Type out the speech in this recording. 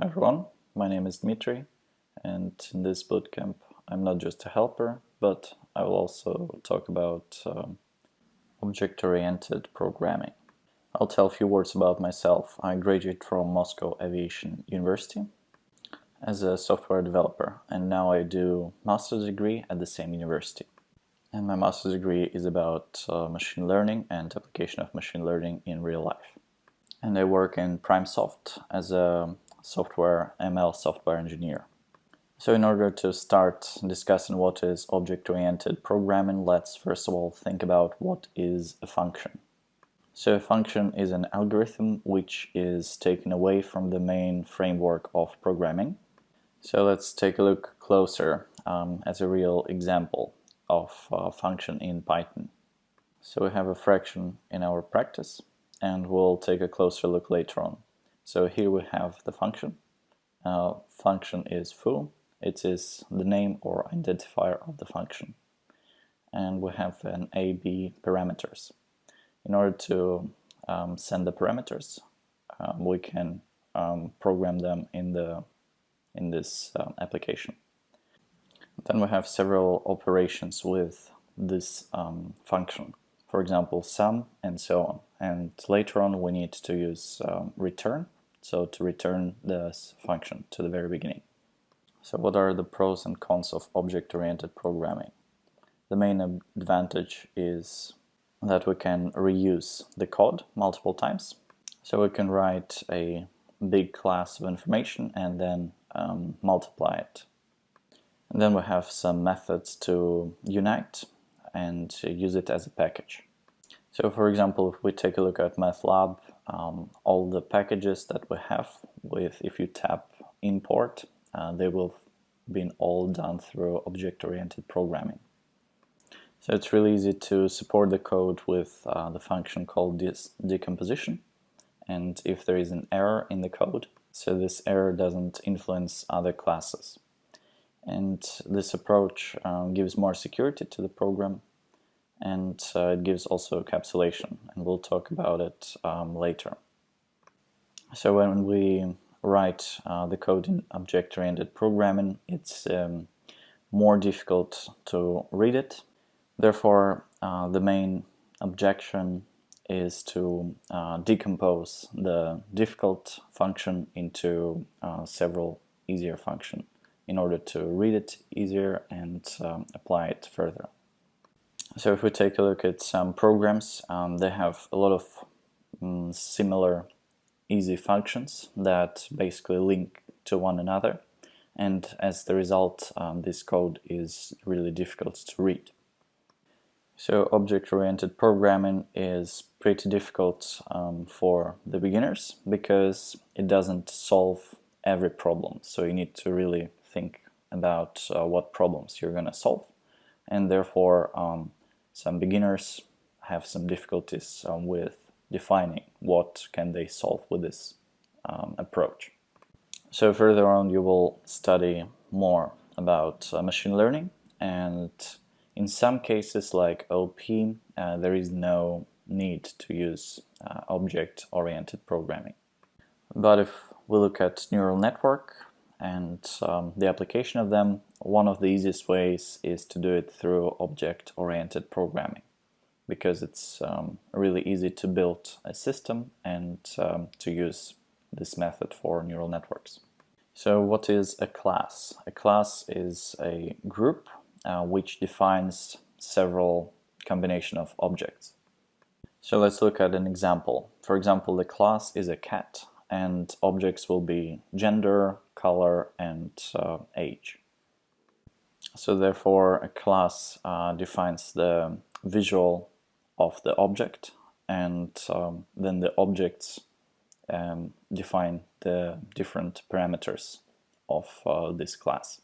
Hi everyone, my name is Dmitry, and in this bootcamp I'm not just a helper, but I will also talk about object-oriented programming. I'll tell a few words about myself. I graduated from Moscow Aviation University as a software developer, and now I do master's degree at the same university. And my master's degree is about machine learning and application of machine learning in real life. And I work in PrimeSoft as a ML software engineer. So in order to start discussing what is object-oriented programming, let's first of all think about what is a function. So a function is an algorithm which is taken away from the main framework of programming. So let's take a look closer at a real example of a function in Python. So we have a fraction in our practice, and we'll take a closer look later on. So here we have the function. Function is foo. It is the name or identifier of the function. And we have an a, b parameters. In order to send the parameters, we can program them in this application. Then we have several operations with this function. For example, sum and so on. And later on we need to use return, so to return this function to the very beginning. So what are the pros and cons of object-oriented programming? The main advantage is that we can reuse the code multiple times. So we can write a big class of information and then multiply it. And then we have some methods to unite and use it as a package. So for example, if we take a look at MATLAB, all the packages that we have if you tap import, they will have been all done through object-oriented programming. So it's really easy to support the code with the function called decomposition. And if there is an error in the code, so this error doesn't influence other classes. And this approach gives more security to the program, and it gives also encapsulation, and we'll talk about it later. So when we write the code in object-oriented programming, it's more difficult to read it. Therefore, the main objection is to decompose the difficult function into several easier functions in order to read it easier and apply it further. So if we take a look at some programs, they have a lot of similar easy functions that basically link to one another, and as the result, this code is really difficult to read. So object-oriented programming is pretty difficult for the beginners because it doesn't solve every problem. So you need to really think about what problems you're going to solve, and therefore some beginners have some difficulties with defining what can they solve with this approach. So further on you will study more about machine learning, and in some cases like OP there is no need to use object-oriented programming. But if we look at neural network and the application of them, one of the easiest ways is to do it through object-oriented programming, because it's really easy to build a system and to use this method for neural networks. So what is a class? A class is a group which defines several combination of objects. So let's look at an example. For example, the class is a cat, and objects will be gender, color, and age. So therefore a class defines the visual of the object, and then the objects define the different parameters of this class.